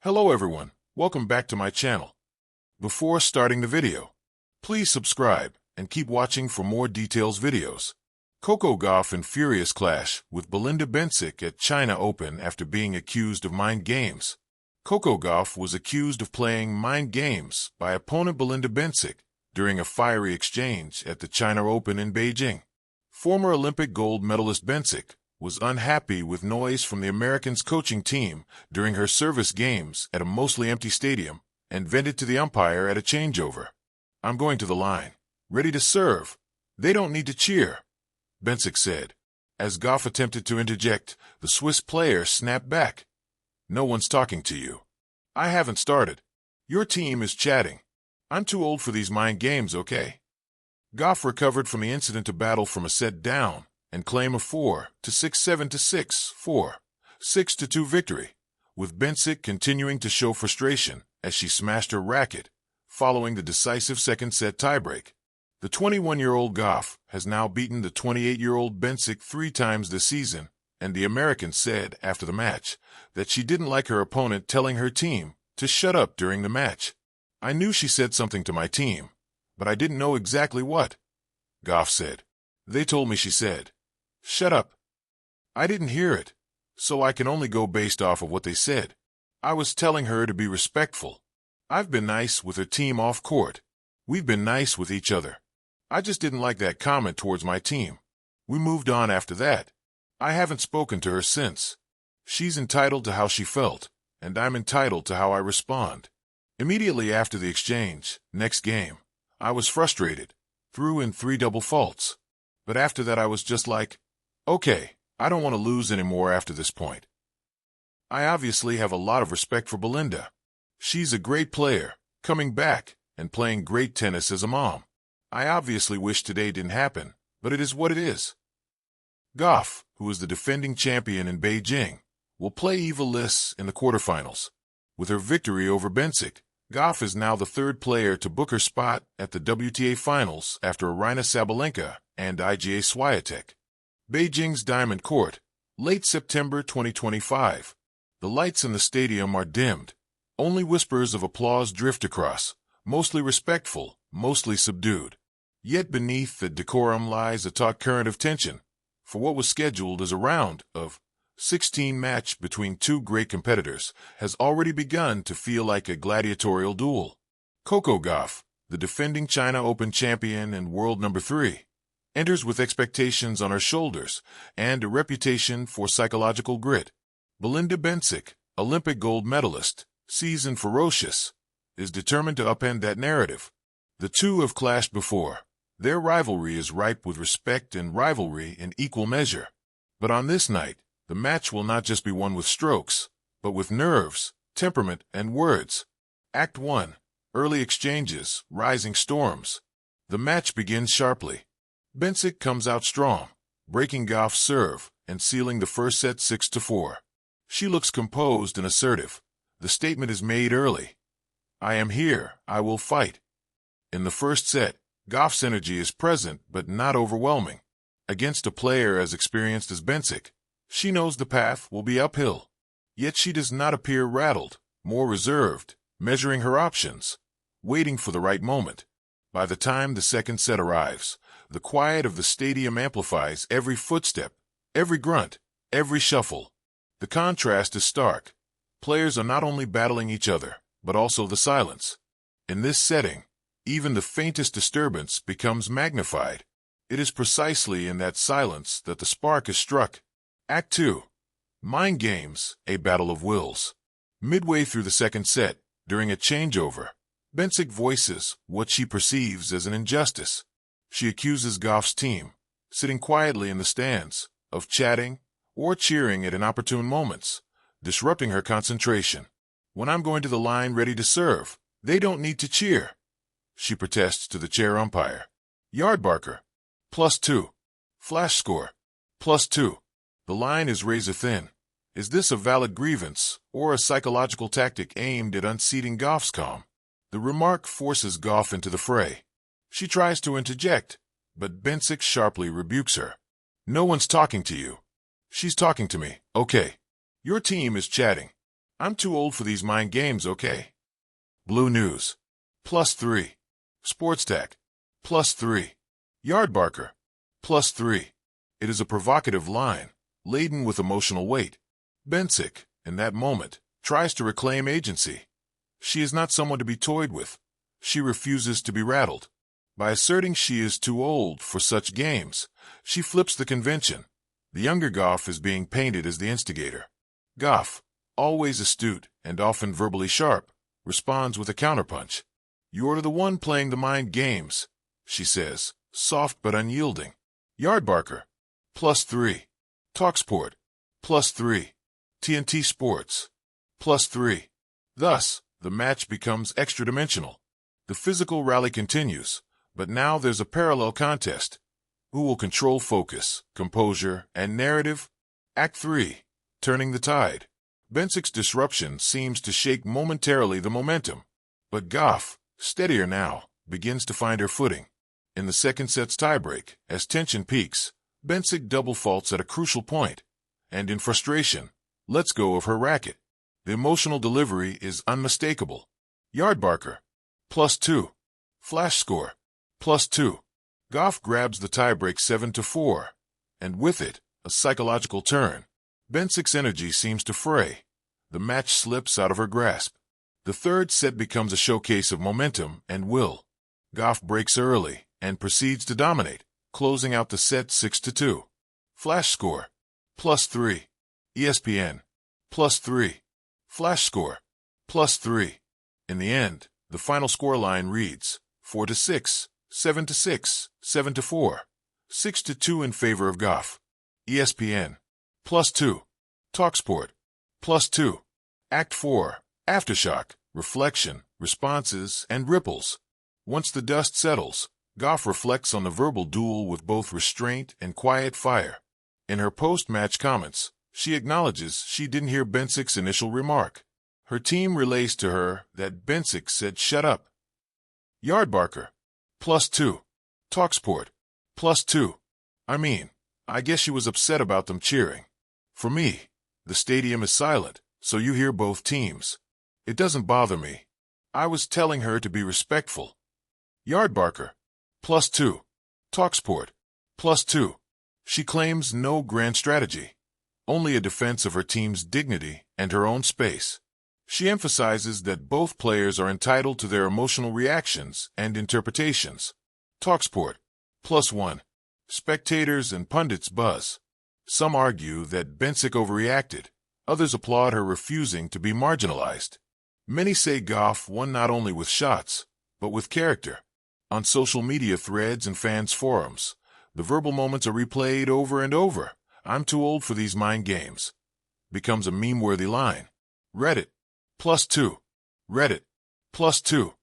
Hello everyone, welcome back to my channel. Before starting the video, please subscribe and keep watching for more details videos. Coco Gauff in furious clash with Belinda Bencic at China Open after being accused of mind games. Coco Gauff was accused of playing mind games by opponent Belinda Bencic during a fiery exchange at the China Open in Beijing. Former Olympic gold medalist Bencic was unhappy with noise from the Americans' coaching team during her service games at a mostly empty stadium and vented to the umpire at a changeover. "I'm going to the line, ready to serve. They don't need to cheer," Bencic said. As Gauff attempted to interject, the Swiss player snapped back. "No one's talking to you. I haven't started. Your team is chatting. I'm too old for these mind games, okay?" Gauff recovered from the incident to battle from a set down and claim a 4-6, 7-6, 4, 6-2 victory, with Bencic continuing to show frustration as she smashed her racket following the decisive second-set tiebreak. The 21-year-old Gauff has now beaten the 28-year-old Bencic 3 times this season, and the American said after the match that she didn't like her opponent telling her team to shut up during the match. "I knew she said something to my team, but I didn't know exactly what," Gauff said. "They told me she said, 'Shut up.' I didn't hear it, so I can only go based off of what they said. I was telling her to be respectful. I've been nice with her team off court. We've been nice with each other. I just didn't like that comment towards my team. We moved on after that. I haven't spoken to her since. She's entitled to how she felt, and I'm entitled to how I respond." Immediately after the exchange, next game, I was frustrated, threw in 3 double faults. But after that I was just like, okay, I don't want to lose anymore after this point. I obviously have a lot of respect for Belinda. She's a great player, coming back and playing great tennis as a mom. I obviously wish today didn't happen, but it is what it is. Gauff, who is the defending champion in Beijing, will play Eva Liss in the quarterfinals. With her victory over Bencic, Gauff is now the 3rd player to book her spot at the WTA Finals after Aryna Sabalenka and Iga Swiatek. Beijing's Diamond Court, late September 2025. The lights in the stadium are dimmed. Only whispers of applause drift across, mostly respectful, mostly subdued. Yet beneath the decorum lies a taut current of tension, for what was scheduled as a round of 16 match between 2 great competitors has already begun to feel like a gladiatorial duel. Coco Gauff, the defending China Open champion and world number 3, enters with expectations on her shoulders and a reputation for psychological grit. Belinda Bencic, Olympic gold medalist, seasoned ferocious, is determined to upend that narrative. The two have clashed before. Their rivalry is ripe with respect and rivalry in equal measure. But on this night, the match will not just be won with strokes, but with nerves, temperament, and words. Act 1. Early exchanges, rising storms. The match begins sharply. Bencic comes out strong, breaking Gauff's serve and sealing the first set 6-4. She looks composed and assertive. The statement is made early. "I am here, I will fight." In the first set, Gauff's energy is present but not overwhelming. Against a player as experienced as Bencic, she knows the path will be uphill. Yet she does not appear rattled, more reserved, measuring her options, waiting for the right moment. By the time the second set arrives, the quiet of the stadium amplifies every footstep, every grunt, every shuffle. The contrast is stark. Players are not only battling each other, but also the silence. In this setting, even the faintest disturbance becomes magnified. It is precisely in that silence that the spark is struck. Act 2. Mind games, a battle of wills. Midway through the second set, during a changeover, Bencic voices what she perceives as an injustice. She accuses Gauff's team, sitting quietly in the stands, of chatting or cheering at inopportune moments, disrupting her concentration. "When I'm going to the line ready to serve, they don't need to cheer," she protests to the chair umpire. Yard barker, +2. Flash score, +2. The line is razor thin. Is this a valid grievance or a psychological tactic aimed at unseating Gauff's calm? The remark forces Gauff into the fray. She tries to interject, but Bencic sharply rebukes her. "No one's talking to you." "She's talking to me, okay. Your team is chatting. I'm too old for these mind games, okay? Blue News. +3. Sports Tack. +3. Yardbarker. +3. It is a provocative line, laden with emotional weight. Bencic, in that moment, tries to reclaim agency. She is not someone to be toyed with. She refuses to be rattled. By asserting she is too old for such games, she flips the convention. The younger Gauff is being painted as the instigator. Gauff, always astute and often verbally sharp, responds with a counterpunch. "You're the one playing the mind games," she says, soft but unyielding. Yardbarker. +3. Talksport. +3. TNT Sports. +3. Thus, the match becomes extra-dimensional. The physical rally continues, but now there's a parallel contest. Who will control focus, composure, and narrative? Act 3. Turning the tide. Bencic's disruption seems to shake momentarily the momentum, but Gauff, steadier now, begins to find her footing. In the second set's tiebreak, as tension peaks, Bencic double faults at a crucial point, and in frustration, lets go of her racket. The emotional delivery is unmistakable. Yardbarker. +2. Flash score. +2. Gauff grabs the tiebreak 7-4, and with it, a psychological turn. Bencic's energy seems to fray. The match slips out of her grasp. The third set becomes a showcase of momentum and will. Gauff breaks early and proceeds to dominate, closing out the set 6-2. Flash score. +3. ESPN. +3. Flash score. +3. In the end, the final scoreline reads 4-6, 7-6, 7-4, 6-2 in favor of Gauff. ESPN. +2. Talksport. +2. Act 4. Aftershock, reflection, responses, and ripples. Once the dust settles, Gauff reflects on the verbal duel with both restraint and quiet fire. In her post-match comments, she acknowledges she didn't hear Bencic's initial remark. Her team relays to her that Bencic said shut up. Yardbarker. +2. Talksport. +2. I guess she was upset about them cheering. For me, the stadium is silent, so you hear both teams. It doesn't bother me. I was telling her to be respectful. Yardbarker. +2. Talksport. +2. She claims no grand strategy, only a defense of her team's dignity and her own space. She emphasizes that both players are entitled to their emotional reactions and interpretations. Talksport. +1. Spectators and pundits buzz. Some argue that Bencic overreacted. Others applaud her refusing to be marginalized. Many say Gauff won not only with shots, but with character. On social media threads and fans' forums, the verbal moments are replayed over and over. "I'm too old for these mind games" becomes a meme-worthy line. Reddit. +2. Reddit. +2.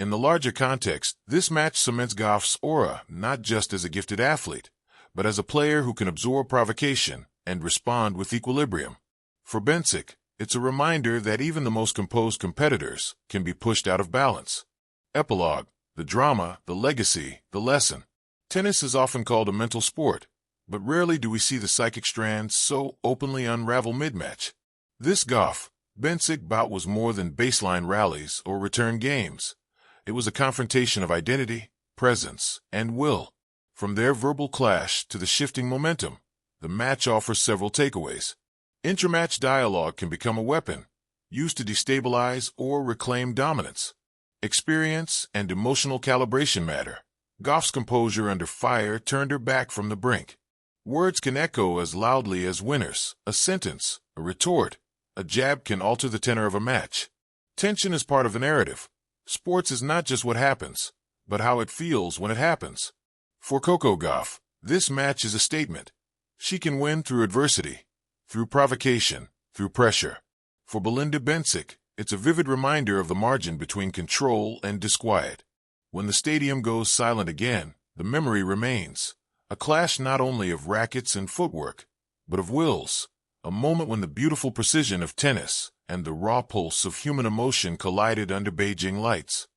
In the larger context, this match cements Gauff's aura not just as a gifted athlete, but as a player who can absorb provocation and respond with equilibrium. For Bencic, it's a reminder that even the most composed competitors can be pushed out of balance. Epilogue. The drama, the legacy, the lesson. Tennis is often called a mental sport, but rarely do we see the psychic strands so openly unravel mid-match. This Gauff-Bencic bout was more than baseline rallies or return games. It was a confrontation of identity, presence, and will. From their verbal clash to the shifting momentum, the match offers several takeaways. Intramatch dialogue can become a weapon, used to destabilize or reclaim dominance. Experience and emotional calibration matter. Gauff's composure under fire turned her back from the brink. Words can echo as loudly as winners. A sentence, a retort, a jab can alter the tenor of a match. Tension is part of the narrative. Sports is not just what happens, but how it feels when it happens. For Coco Gauff, this match is a statement. She can win through adversity, through provocation, through pressure. For Belinda Bencic, it's a vivid reminder of the margin between control and disquiet. When the stadium goes silent again, the memory remains. A clash not only of rackets and footwork, but of wills. A moment when the beautiful precision of tennis and the raw pulse of human emotion collided under Beijing lights.